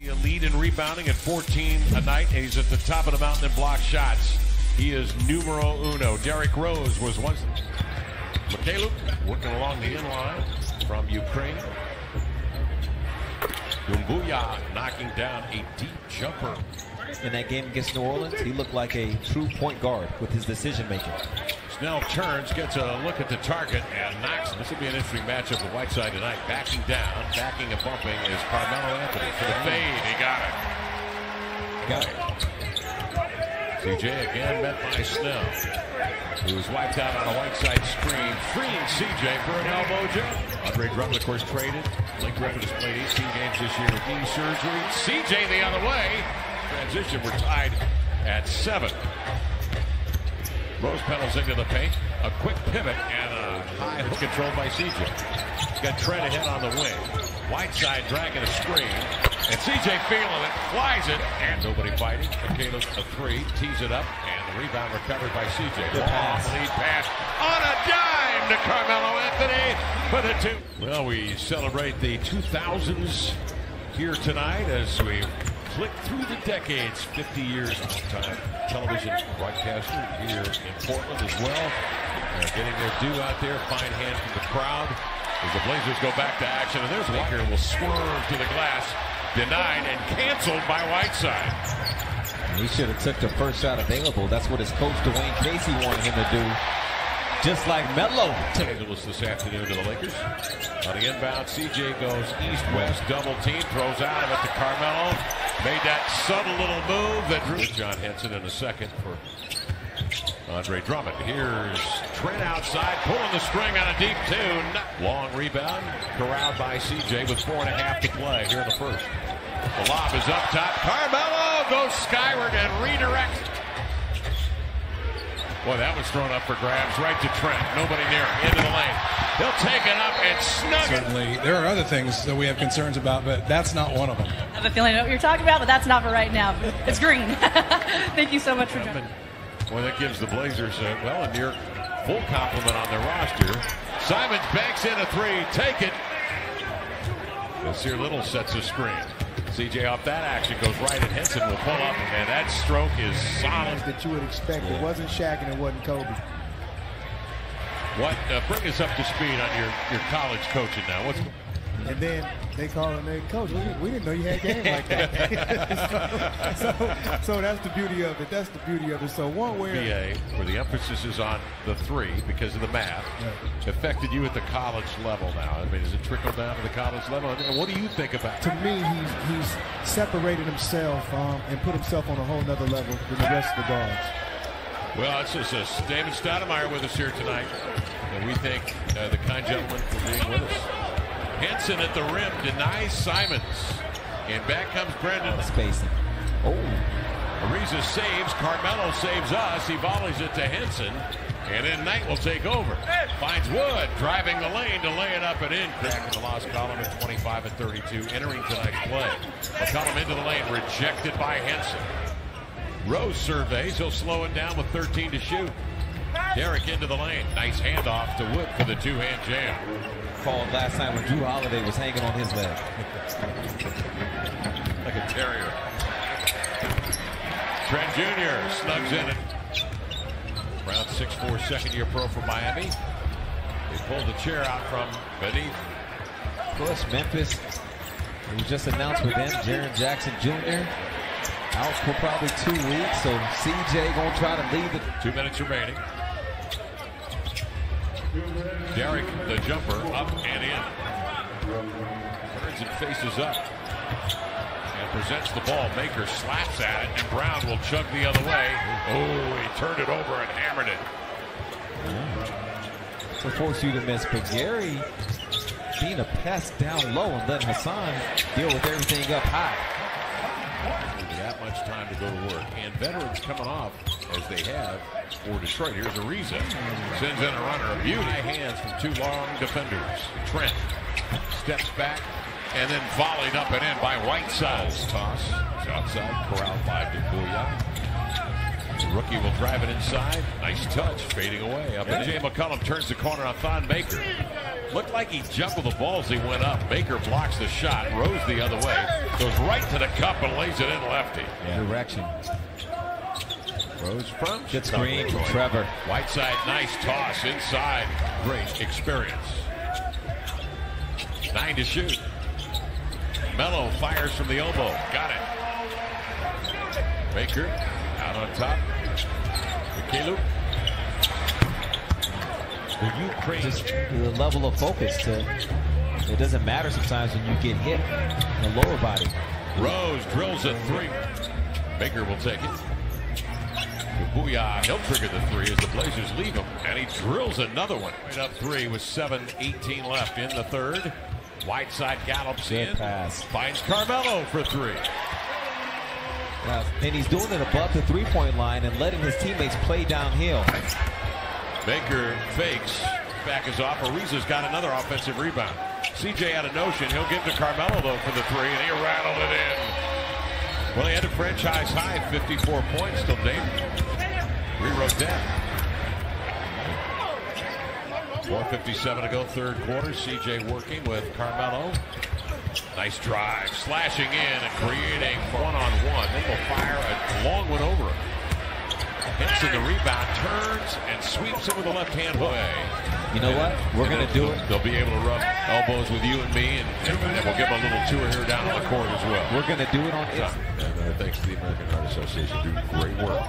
A lead in rebounding at 14 a night, and he's at the top of the mountain in block shots. He is numero uno. Derrick Rose was once. Mikhailuk working along the inline from Ukraine. Dumbuya knocking down a deep jumper. In that game against New Orleans, he looked like a true point guard with his decision making. Snell turns, gets a look at the target, and knocks. This will be an interesting matchup with Whiteside tonight. Backing down, backing and bumping is Carmelo Anthony for the fade. He got it. CJ again met by Snell, who was wiped out on a Whiteside screen, freeing CJ for an elbow jump. Andre Drummond, of course, traded. Blake Griffin has played 18 games this year with knee surgery. CJ the other way. Transition, we're tied at 7. Rose pedals into the paint. A quick pivot and a high hook controlled by CJ. He's got Trent ahead on the wing. Whiteside dragging a screen. And CJ feeling it, flies it, and nobody fighting. Mikhailuk a 3, tees it up, and the rebound recovered by CJ. Long lead pass on a dime to Carmelo Anthony for the 2. Well, we celebrate the 2000s here tonight as we click through the decades. 50 years time television broadcaster here in Portland as well. Getting their due out there. Fine hand from the crowd as the Blazers go back to action. And there's Walker will swerve to the glass. Denied and canceled by Whiteside. He should have took the first shot available. That's what his coach Dwayne Casey wanted him to do. Just like Melo. Angeles this afternoon to the Lakers. On the inbound, CJ goes east-west, double team, throws out of it to Carmelo. Made that subtle little move that drew John Henson in a second for Andre Drummond. Here's Trent outside, pulling the string on a deep 2. Long rebound, corralled by CJ with 4.5 to play here in the first. The lob is up top. Carmelo goes skyward and redirects. Boy, that was thrown up for grabs right to Trent. Nobody near him. Into the lane. He'll take it up and snug it. Certainly, there are other things that we have concerns about, but that's not one of them. I have a feeling I know what you're talking about, but that's not for right now. It's green. Thank you so much for joining. Well, that gives the Blazers a near full complement on their roster. Simons banks in a 3. Take it. Nasir Little sets a screen. CJ off that action goes right, and Henson will pull up, and that stroke is solid. That you would expect. It wasn't Shaq and it wasn't Kobe. What? Bring us up to speed on your college coaching now. What's and then they call him, hey, Coach, we didn't know you had games like that. so that's the beauty of it. That's the beauty of it. So one way, where the emphasis is on the 3 because of the math, affected you at the college level now. I mean, does it trickle down to the college level? And what do you think about it? To me, he's separated himself and put himself on a whole nother level than the rest of the guards. Well, it's just David Stoudemire with us here tonight, and we thank the kind gentleman for being with us. Henson at the rim denies Simons, and back comes Brendan. Spacing. Ariza saves. Carmelo saves us. He volleys it to Henson, and then Knight will take over. Finds Wood driving the lane to lay it up and in. Crack in the lost column at 25 and 32. Entering tonight's play. McCollum into the lane, rejected by Henson. Rose surveys. He'll slow it down with 13 to shoot. Derrick into the lane. Nice handoff to Wood for the 2-hand jam. Called last time when Drew Holiday was hanging on his leg. Like a terrier. Trent Jr. snugs in it. Round 6'4", second-year pro for Miami. They pulled the chair out from beneath. Of course, Memphis, it was just announced with them, Jaren Jackson Jr. out for probably 2 weeks, so CJ gonna try to lead the 2 minutes remaining. Derrick, the jumper, up and in. Turns and faces up. And presents the ball. Maker slaps at it, and Brown will chug the other way. Oh, he turned it over and hammered it. To force you to miss, but Gary being a pest down low and letting Hassan deal with everything up high. That much time to go to work. And veterans coming off, as they have, for Detroit. Here's Ariza. Sends in a runner. A beauty. High hands from 2 long defenders. Trent steps back and then volleyed up and in by Whiteside. Toss. It's outside. Corralled by Dumbuya. Rookie will drive it inside. Nice touch, fading away. Up and CJ McCollum turns the corner on Thon Maker. Looked like he juggled the ball as he went up. Baker blocks the shot. Rose the other way. Goes right to the cup and lays it in lefty. Direction. Rose from Good screen from Trevor. Whiteside, nice toss inside. Great experience. 9 to shoot. Melo fires from the elbow. Got it. Baker out on top. Michaelu. Just the level of focus. It doesn't matter sometimes when you get hit in the lower body. Rose drills a 3. Baker will take it. Booyah, he'll trigger the 3 as the Blazers leave him, and he drills another one. Right up 3 with 7:18 left in the third. Whiteside gallops in. Pass. Finds Carmelo for 3. And he's doing it above the three-point line and letting his teammates play downhill. Baker fakes. Back is off. Ariza's got another offensive rebound. CJ had a notion. He'll give to Carmelo, though, for the 3, and he rattled it in. Well, he had a franchise high, 54 points. Still dangerous. Rewrote that. 4:57 to go, third quarter. CJ working with Carmelo. Nice drive, slashing in and creating one-on-one. Then will fire a long one over him. Henson, the rebound, turns and sweeps it with the left-hand way. You know what? We're going to do it. They'll be able to rub elbows with you and me, and we'll give them a little tour here down on the court as well. We're going to do it on it. Thanks to the American Heart Association, do great work.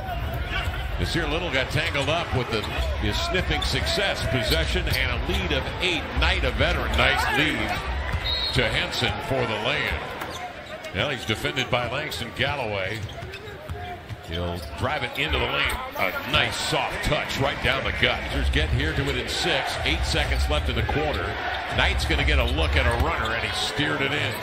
Nasir Little got tangled up with his sniffing success, possession, and a lead of 8. Knight, a veteran. Nice lead to Henson for the lay-in. Now he's defended by Langston Galloway. He'll drive it into the lane. A nice soft touch right down the gut. Blazers get here to within 6. 8 seconds left in the quarter. Knight's going to get a look at a runner, and he steered it in.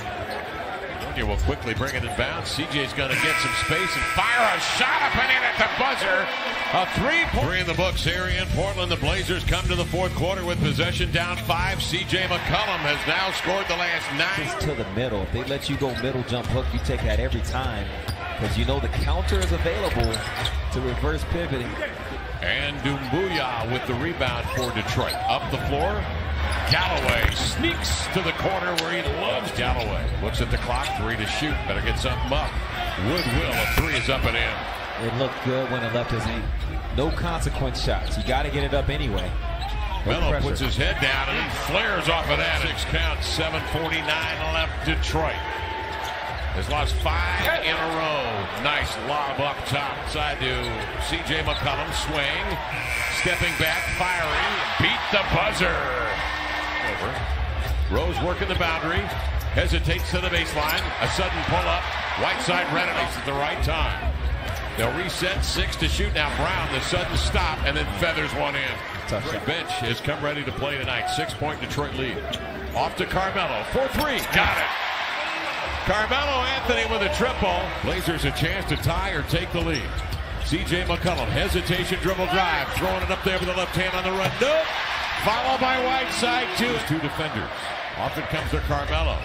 He will quickly bring it in bounds. CJ's going to get some space and fire a shot up and in at the buzzer. A 3-point. 3 in the books here in Portland. The Blazers come to the fourth quarter with possession down 5. CJ McCollum has now scored the last 9. Just to the middle. If they let you go middle jump hook, you take that every time. Because you know the counter is available to reverse pivoting. And Doumbouya with the rebound for Detroit. Up the floor. Galloway sneaks to the corner where he loves Galloway. Looks at the clock, 3 to shoot. Better get something up. Wood will. A 3 is up and in. It looked good when it left his hand. No consequence shots. You got to get it up anyway. Melo puts his head down and then flares off of that. 6 count, 7:49 left. Detroit has lost 5 in a row. Nice lob up top. Side to CJ McCollum. Swing. Stepping back, firing. Beat the buzzer. Over. Rose working the boundary. Hesitates to the baseline. A sudden pull-up. Whiteside renovates at the right time. They'll reset. 6 to shoot. Now Brown, the sudden stop, and then feathers one in. The bench has come ready to play tonight. 6-point Detroit lead. Off to Carmelo. 4-3. Got it. Carmelo Anthony with a triple. Blazers a chance to tie or take the lead. CJ McCollum, hesitation, dribble drive. Throwing it up there with the left hand on the run. Nope. Followed by Whiteside, 2 defenders. Off it comes to Carmelo.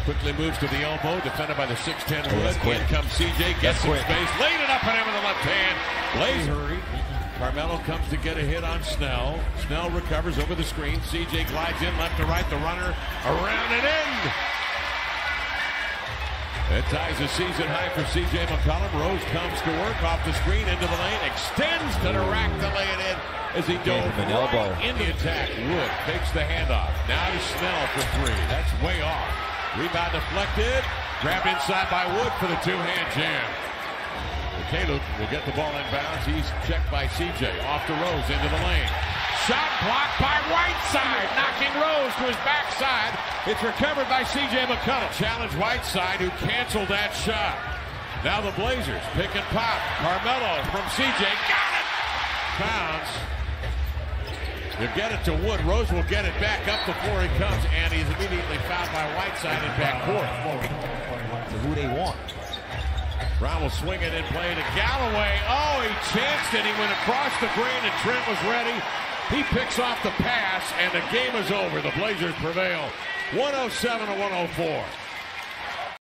Quickly moves to the elbow, defended by the 6'10 Wood. In comes CJ, gets some space, laid it up and in with the left hand. Blaze hurry. Carmelo comes to get a hit on Snell. Snell recovers over the screen. CJ glides in left to right. The runner around and in. It ties a season high for C.J. McCollum. Rose comes to work off the screen into the lane. Extends to the rack to lay it in as he dove right in the attack. Wood takes the handoff. Now to Snell for 3. That's way off. Rebound deflected. Grabbed inside by Wood for the 2-hand jam. Michaelu will get the ball in bounds. He's checked by C.J. Off to Rose into the lane. Shot blocked by Whiteside, knocking Rose to his backside. It's recovered by C.J. McCollum. Challenge Whiteside, who canceled that shot. Now the Blazers pick and pop. Carmelo from C.J. Got it! Pounds. He'll get it to Wood. Rose will get it back up the floor. He comes, and he's immediately fouled by Whiteside in backcourt. So who they want? Brown will swing it and play to Galloway. Oh, he chanced it. He went across the green, and Trent was ready. He picks off the pass, and the game is over. The Blazers prevail 107-104.